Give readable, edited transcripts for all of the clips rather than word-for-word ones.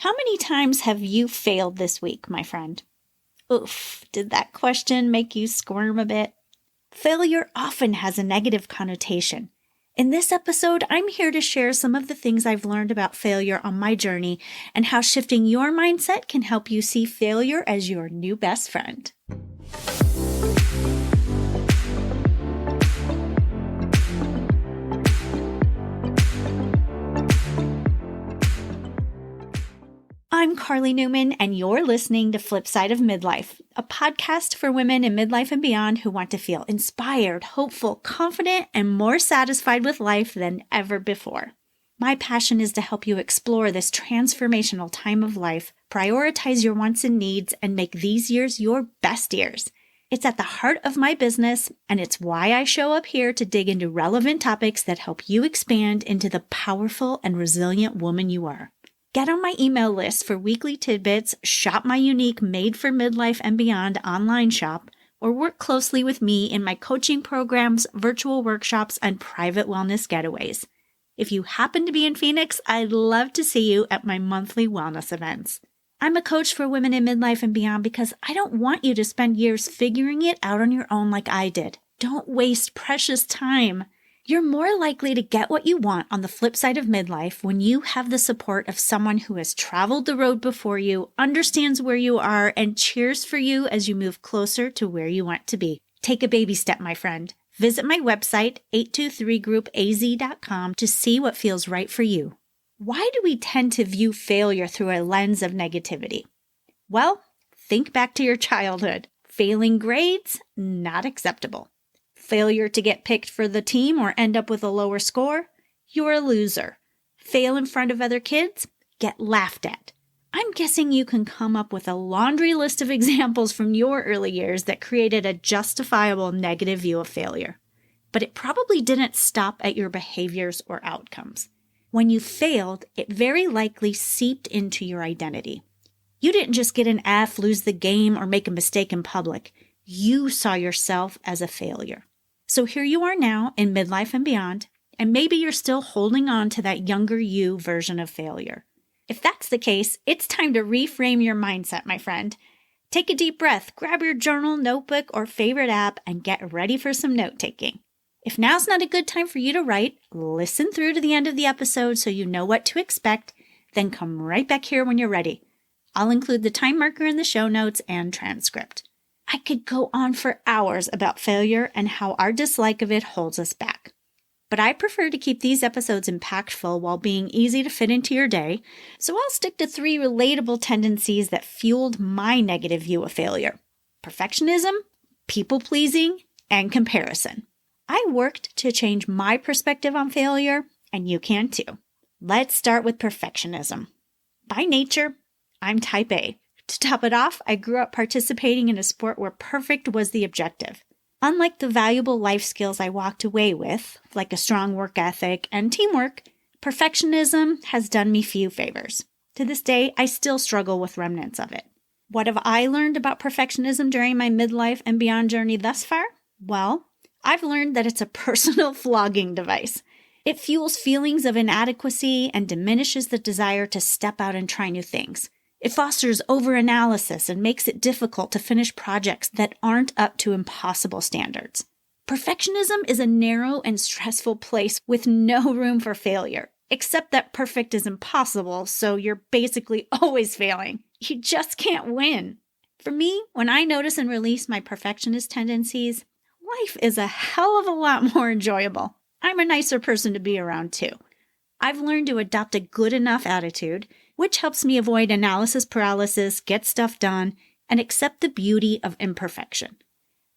How many times have you failed this week, my friend? Oof, did that question make you squirm a bit? Failure often has a negative connotation. In this episode, I'm here to share some of the things I've learned about failure on my journey and how shifting your mindset can help you see failure as your new best friend. I'm Karli Newman, and you're listening to Flipside of Midlife, a podcast for women in midlife and beyond who want to feel inspired, hopeful, confident, and more satisfied with life than ever before. My passion is to help you explore this transformational time of life, prioritize your wants and needs, and make these years your best years. It's at the heart of my business, and it's why I show up here to dig into relevant topics that help you expand into the powerful and resilient woman you are. Get on my email list for weekly tidbits, shop my unique Made for Midlife and Beyond online shop, or work closely with me in my coaching programs, virtual workshops, and private wellness getaways. If you happen to be in Phoenix, I'd love to see you at my monthly wellness events. I'm a coach for women in midlife and beyond because I don't want you to spend years figuring it out on your own like I did. Don't waste precious time. You're more likely to get what you want on the flip side of midlife when you have the support of someone who has traveled the road before you, understands where you are, and cheers for you as you move closer to where you want to be. Take a baby step, my friend. Visit my website, 823groupaz.com, to see what feels right for you. Why do we tend to view failure through a lens of negativity? Well, think back to your childhood. Failing grades? Not acceptable. Failure to get picked for the team or end up with a lower score? You're a loser. Fail in front of other kids? Get laughed at. I'm guessing you can come up with a laundry list of examples from your early years that created a justifiable negative view of failure. But it probably didn't stop at your behaviors or outcomes. When you failed, it very likely seeped into your identity. You didn't just get an F, lose the game, or make a mistake in public. You saw yourself as a failure. So here you are now in midlife and beyond, and maybe you're still holding on to that younger you version of failure. If that's the case, it's time to reframe your mindset, my friend. Take a deep breath, grab your journal, notebook, or favorite app, and get ready for some note-taking. If now's not a good time for you to write, listen through to the end of the episode so you know what to expect, then come right back here when you're ready. I'll include the time marker in the show notes and transcript. I could go on for hours about failure and how our dislike of it holds us back. But I prefer to keep these episodes impactful while being easy to fit into your day, so I'll stick to 3 relatable tendencies that fueled my negative view of failure: perfectionism, people-pleasing, and comparison. I worked to change my perspective on failure, and you can too. Let's start with perfectionism. By nature, I'm type A. To top it off, I grew up participating in a sport where perfect was the objective. Unlike the valuable life skills I walked away with, like a strong work ethic and teamwork, perfectionism has done me few favors. To this day, I still struggle with remnants of it. What have I learned about perfectionism during my midlife and beyond journey thus far? Well, I've learned that it's a personal flogging device. It fuels feelings of inadequacy and diminishes the desire to step out and try new things. It fosters overanalysis and makes it difficult to finish projects that aren't up to impossible standards. Perfectionism is a narrow and stressful place with no room for failure, except that perfect is impossible, so you're basically always failing. You just can't win. For me, when I notice and release my perfectionist tendencies, life is a hell of a lot more enjoyable. I'm a nicer person to be around too. I've learned to adopt a good enough attitude, which helps me avoid analysis paralysis, get stuff done, and accept the beauty of imperfection.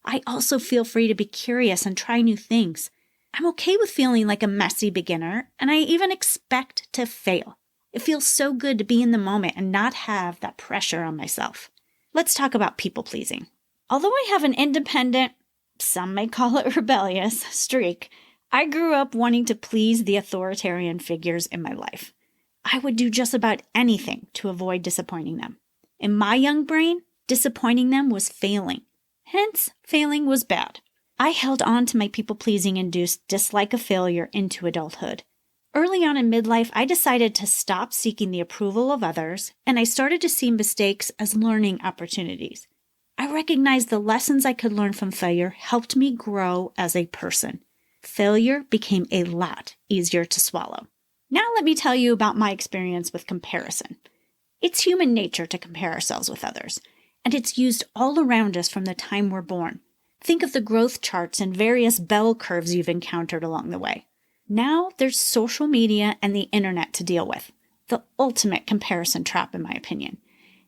I also feel free to be curious and try new things. I'm okay with feeling like a messy beginner, and I even expect to fail. It feels so good to be in the moment and not have that pressure on myself. Let's talk about people-pleasing. Although I have an independent, some may call it rebellious, streak, I grew up wanting to please the authoritarian figures in my life. I would do just about anything to avoid disappointing them. In my young brain, disappointing them was failing. Hence, failing was bad. I held on to my people-pleasing induced dislike of failure into adulthood. Early on in midlife, I decided to stop seeking the approval of others, and I started to see mistakes as learning opportunities. I recognized the lessons I could learn from failure helped me grow as a person. Failure became a lot easier to swallow. Now let me tell you about my experience with comparison. It's human nature to compare ourselves with others, and it's used all around us from the time we're born. Think of the growth charts and various bell curves you've encountered along the way. Now there's social media and the internet to deal with. The ultimate comparison trap, in my opinion.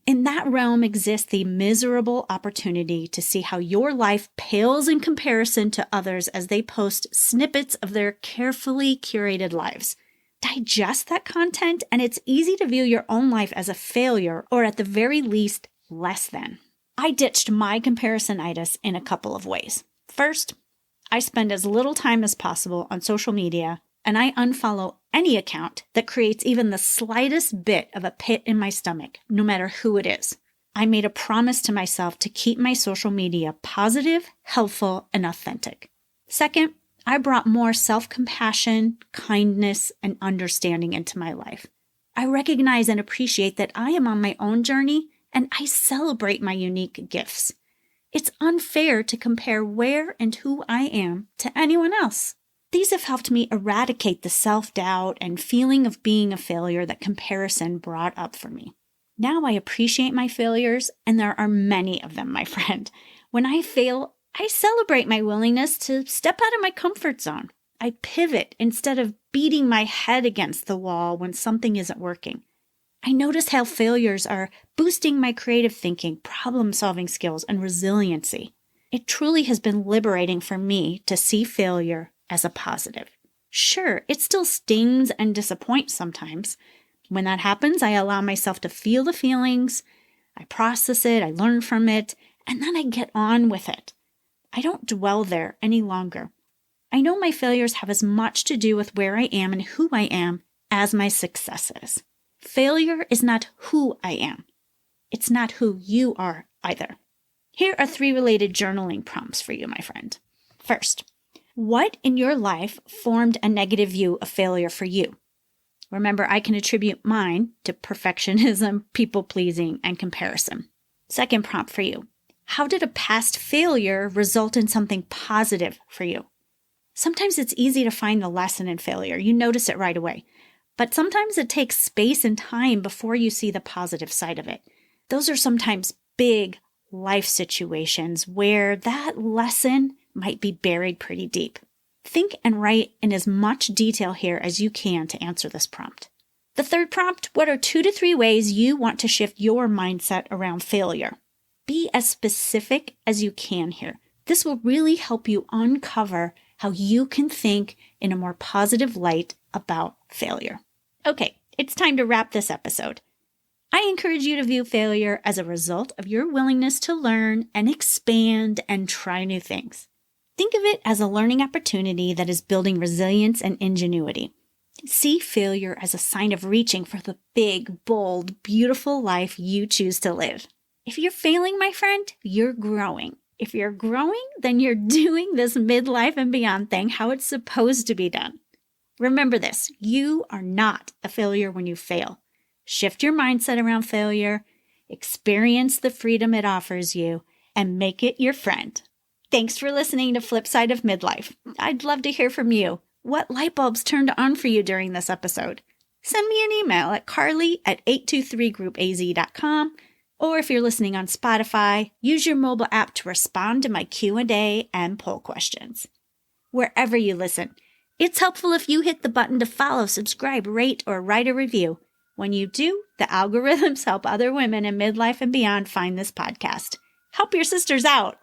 In that realm exists the miserable opportunity to see how your life pales in comparison to others as they post snippets of their carefully curated lives. Digest that content, and it's easy to view your own life as a failure or at the very least, less than. I ditched my comparisonitis in a couple of ways. First, I spend as little time as possible on social media, and I unfollow any account that creates even the slightest bit of a pit in my stomach, no matter who it is. I made a promise to myself to keep my social media positive, helpful, and authentic. Second, I brought more self-compassion, kindness, and understanding into my life. I recognize and appreciate that I am on my own journey, and I celebrate my unique gifts. It's unfair to compare where and who I am to anyone else. These have helped me eradicate the self-doubt and feeling of being a failure that comparison brought up for me. Now I appreciate my failures, and there are many of them, my friend. When I fail, I celebrate my willingness to step out of my comfort zone. I pivot instead of beating my head against the wall when something isn't working. I notice how failures are boosting my creative thinking, problem-solving skills, and resiliency. It truly has been liberating for me to see failure as a positive. Sure, it still stings and disappoints sometimes. When that happens, I allow myself to feel the feelings, I process it, I learn from it, and then I get on with it. I don't dwell there any longer. I know my failures have as much to do with where I am and who I am as my successes. Failure is not who I am. It's not who you are either. Here are 3 related journaling prompts for you, my friend. First, what in your life formed a negative view of failure for you? Remember, I can attribute mine to perfectionism, people-pleasing, and comparison. Second prompt for you. How did a past failure result in something positive for you? Sometimes it's easy to find the lesson in failure. You notice it right away. But sometimes it takes space and time before you see the positive side of it. Those are sometimes big life situations where that lesson might be buried pretty deep. Think and write in as much detail here as you can to answer this prompt. The third prompt, what are 2 to 3 ways you want to shift your mindset around failure? Be as specific as you can here. This will really help you uncover how you can think in a more positive light about failure. Okay, it's time to wrap this episode. I encourage you to view failure as a result of your willingness to learn and expand and try new things. Think of it as a learning opportunity that is building resilience and ingenuity. See failure as a sign of reaching for the big, bold, beautiful life you choose to live. If you're failing, my friend, you're growing. If you're growing, then you're doing this midlife and beyond thing how it's supposed to be done. Remember this, you are not a failure when you fail. Shift your mindset around failure, experience the freedom it offers you, and make it your friend. Thanks for listening to Flipside of Midlife. I'd love to hear from you. What light bulbs turned on for you during this episode? Send me an email at karli@823groupaz.com, or if you're listening on Spotify, use your mobile app to respond to my Q&A and poll questions. Wherever you listen, it's helpful if you hit the button to follow, subscribe, rate, or write a review. When you do, the algorithms help other women in midlife and beyond find this podcast. Help your sisters out.